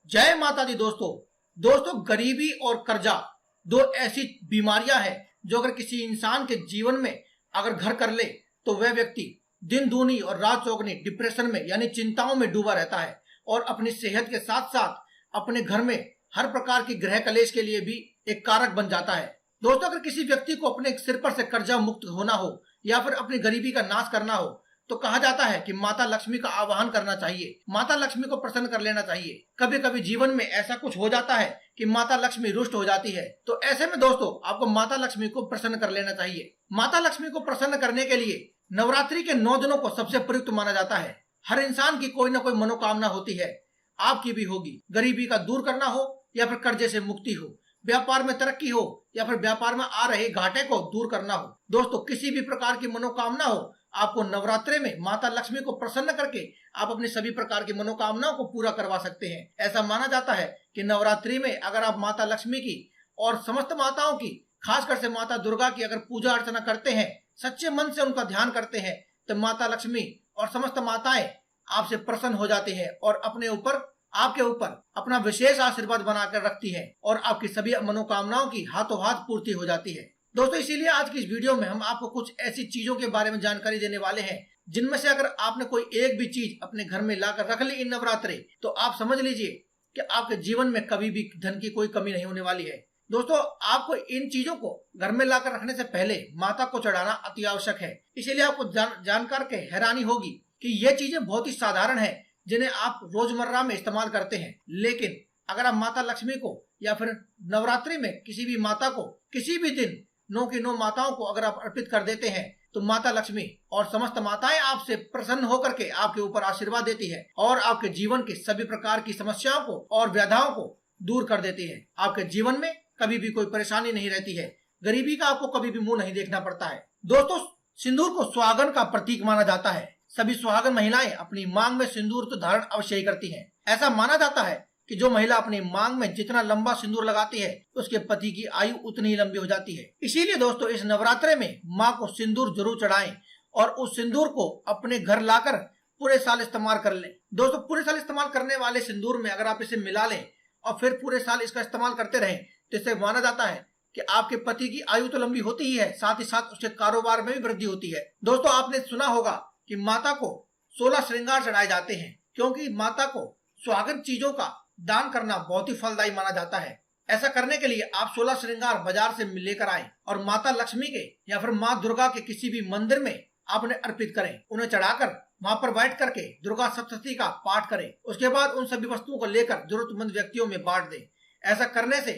जय माता दी दोस्तों गरीबी और कर्जा दो ऐसी बीमारियां हैं जो अगर किसी इंसान के जीवन में अगर घर कर ले तो वह व्यक्ति दिन दूनी और रात चौगनी डिप्रेशन में यानी चिंताओं में डूबा रहता है और अपनी सेहत के साथ साथ अपने घर में हर प्रकार की गृह कलेश के लिए भी एक कारक बन जाता है। दोस्तों, अगर किसी व्यक्ति को अपने सिर पर से कर्जा मुक्त होना हो या फिर अपनी गरीबी का नाश करना हो तो कहा जाता है कि माता लक्ष्मी का आवाहन करना चाहिए, माता लक्ष्मी को प्रसन्न कर लेना चाहिए। कभी कभी जीवन में ऐसा कुछ हो जाता है कि माता लक्ष्मी रुष्ट हो जाती है, तो ऐसे में दोस्तों आपको माता लक्ष्मी को प्रसन्न कर लेना चाहिए। माता लक्ष्मी को प्रसन्न करने के लिए नवरात्रि के 9 दिनों को सबसे प्रयुक्त माना जाता है। हर इंसान की कोई ना कोई मनोकामना होती है, आपकी भी होगी। गरीबी का दूर करना हो या फिर कर्जे से मुक्ति हो, व्यापार में तरक्की हो या फिर व्यापार में आ रहे घाटे को दूर करना हो, दोस्तों किसी भी प्रकार की मनोकामना हो, आपको नवरात्रि में माता लक्ष्मी को प्रसन्न करके आप अपनी सभी प्रकार की मनोकामनाओं को पूरा करवा सकते हैं। ऐसा माना जाता है कि नवरात्रि में अगर आप माता लक्ष्मी की और समस्त माताओं की, खासकर से माता दुर्गा की अगर पूजा अर्चना करते हैं, सच्चे मन से उनका ध्यान करते हैं, तो माता लक्ष्मी और समस्त माताएं आपसे प्रसन्न हो जाती है और आपके ऊपर अपना विशेष आशीर्वाद बनाकर रखती है और आपकी सभी मनोकामनाओं की हाथों हाथ पूर्ति हो जाती है। दोस्तों, इसीलिए आज की इस वीडियो में हम आपको कुछ ऐसी चीजों के बारे में जानकारी देने वाले हैं जिनमें से अगर आपने कोई एक भी चीज अपने घर में लाकर रख ली इन नवरात्रि, तो आप समझ लीजिए कि आपके जीवन में कभी भी धन की कोई कमी नहीं होने वाली है। दोस्तों, आपको इन चीजों को घर में लाकर रखने से पहले माता को चढ़ाना अति आवश्यक है। इसीलिए आपको जानकर के हैरानी होगी कि ये चीजें बहुत ही साधारण है जिन्हें आप रोजमर्रा में इस्तेमाल करते हैं, लेकिन अगर आप माता लक्ष्मी को या फिर नवरात्रि में किसी भी माता को किसी भी दिन 9 की 9 माताओं को अगर आप अर्पित कर देते हैं तो माता लक्ष्मी और समस्त माताएं आपसे प्रसन्न होकर के आपके ऊपर आशीर्वाद देती है और आपके जीवन के सभी प्रकार की समस्याओं को और व्याधाओं को दूर कर देती है। आपके जीवन में कभी भी कोई परेशानी नहीं रहती है, गरीबी का आपको कभी भी मुंह नहीं देखना पड़ता है। दोस्तों, सिंदूर को सुहागन का प्रतीक माना जाता है। सभी सुहागन महिलाएं अपनी मांग में सिंदूर तो धारण अवश्य ही करती हैं। ऐसा माना जाता है कि जो महिला अपनी मांग में जितना लंबा सिंदूर लगाती है उसके पति की आयु उतनी ही लंबी हो जाती है। इसीलिए दोस्तों इस नवरात्रे में माँ को सिंदूर जरूर चढ़ाएं और उस सिंदूर को अपने घर लाकर पूरे साल इस्तेमाल कर लें। दोस्तों, पूरे साल इस्तेमाल करने वाले सिंदूर में अगर आप इसे मिला लें और फिर पूरे साल इसका इस्तेमाल करते रहें तो इससे माना जाता है कि आपके पति की आयु तो लंबी होती ही है, साथ ही साथ उसके कारोबार में भी वृद्धि होती है। दोस्तों, आपने सुना होगा कि माता को 16 श्रृंगार चढ़ाए जाते हैं क्योंकि माता को सुहागन चीजों का दान करना बहुत ही फलदायी माना जाता है। ऐसा करने के लिए आप 16 श्रृंगार बाजार से लेकर आए और माता लक्ष्मी के या फिर माँ दुर्गा के किसी भी मंदिर में आपने अर्पित करें। उन्हें चढ़ाकर वहां पर बैठ करके दुर्गा सप्तशती का पाठ करें। उसके बाद उन सभी वस्तुओं को लेकर जरूरतमंद व्यक्तियों में बांट दें। ऐसा करने से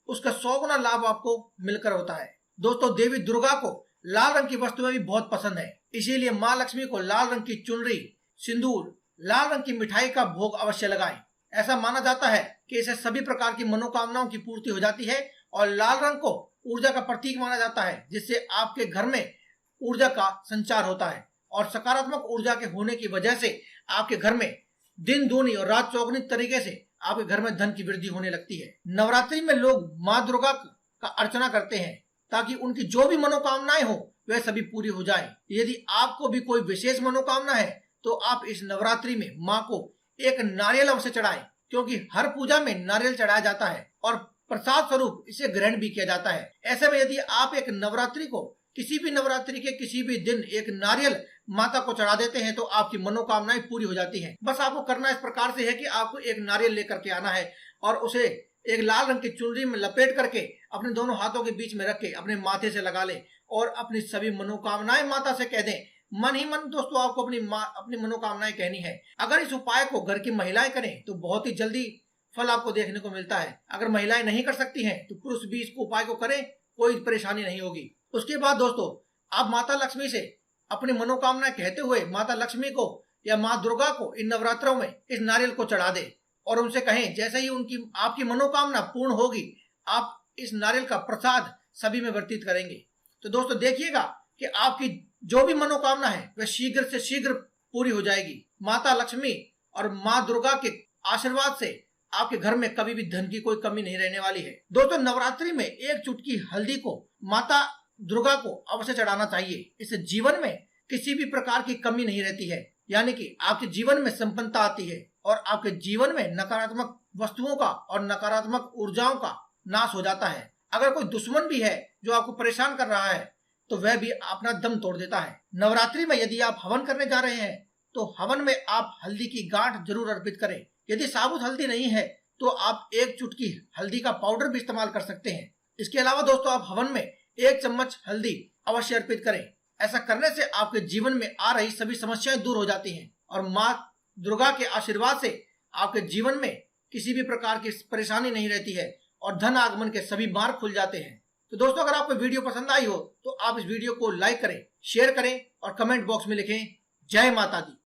उसका 100 गुना लाभ आपको मिलकर होता है। दोस्तों, देवी दुर्गा को लाल रंग की वस्तुएं भी बहुत पसंद है, इसीलिए माँ लक्ष्मी को लाल रंग की चुनरी, सिंदूर, लाल रंग की मिठाई का भोग अवश्य लगाएं। ऐसा माना जाता है कि इससे सभी प्रकार की मनोकामनाओं की पूर्ति हो जाती है और लाल रंग को ऊर्जा का प्रतीक माना जाता है, जिससे आपके घर में ऊर्जा का संचार होता है और सकारात्मक ऊर्जा के होने की वजह से आपके घर में दिन दूनी और रात चौगनी तरीके से आपके घर में धन की वृद्धि होने लगती है। नवरात्रि में लोग माँ दुर्गा का अर्चना करते हैं ताकि उनकी जो भी मनोकामनाएं हो वह सभी पूरी हो जाए। यदि आपको भी कोई विशेष मनोकामना है तो आप इस नवरात्रि में माँ को एक नारियल अवश्य चढ़ाएं, क्योंकि हर पूजा में नारियल चढ़ाया जाता है और प्रसाद स्वरूप इसे ग्रहण भी किया जाता है। ऐसे में यदि आप एक नवरात्रि को किसी भी नवरात्रि के किसी भी दिन एक नारियल माता को चढ़ा देते हैं तो आपकी मनोकामनाएं पूरी हो जाती हैं। बस आपको करना इस प्रकार से है कि आपको एक नारियल लेकर के आना है और उसे एक लाल रंग की चुनरी में लपेट करके अपने दोनों हाथों के बीच में रख के अपने माथे से लगा ले और अपनी सभी मनोकामनाएं माता से कह दें। मन ही मन दोस्तों आपको अपनी मनोकामनाएं कहनी है। अगर इस उपाय को घर की महिलाएं करें तो बहुत ही जल्दी फल आपको देखने को मिलता है। अगर महिलाएं नहीं कर सकती हैं तो पुरुष भी इस उपाय को करें, कोई परेशानी नहीं होगी। उसके बाद दोस्तों आप माता लक्ष्मी से अपनी मनोकामना कहते हुए माता लक्ष्मी को या माँ दुर्गा को इन नवरात्रों में इस नारियल को चढ़ा दे और उनसे कहें जैसे ही आपकी मनोकामना पूर्ण होगी आप इस नारियल का प्रसाद सभी में वर्तित करेंगे। तो दोस्तों देखिएगा कि आपकी जो भी मनोकामना है वह शीघ्र से शीघ्र पूरी हो जाएगी। माता लक्ष्मी और माँ दुर्गा के आशीर्वाद से आपके घर में कभी भी धन की कोई कमी नहीं रहने वाली है। दोस्तों, नवरात्रि में एक चुटकी हल्दी को माता दुर्गा को अवश्य चढ़ाना चाहिए। इससे जीवन में किसी भी प्रकार की कमी नहीं रहती है, यानी कि आपके जीवन में संपन्नता आती है और आपके जीवन में नकारात्मक वस्तुओं का और नकारात्मक ऊर्जाओं का नाश हो जाता है। अगर कोई दुश्मन भी है जो आपको परेशान कर रहा है तो वह भी अपना दम तोड़ देता है। नवरात्रि में यदि आप हवन करने जा रहे हैं तो हवन में आप हल्दी की गांठ जरूर अर्पित करें। यदि साबुत हल्दी नहीं है तो आप 1 चुटकी हल्दी का पाउडर भी इस्तेमाल कर सकते हैं। इसके अलावा दोस्तों आप हवन में 1 चम्मच हल्दी अवश्य अर्पित करें। ऐसा करने से आपके जीवन में आ रही सभी समस्याएं दूर हो जाती हैं और माँ दुर्गा के आशीर्वाद से आपके जीवन में किसी भी प्रकार की परेशानी नहीं रहती है और धन आगमन के सभी मार्ग खुल जाते हैं। तो दोस्तों अगर आपको वीडियो पसंद आई हो तो आप इस वीडियो को लाइक करें, शेयर करें और कमेंट बॉक्स में लिखें जय माता दी।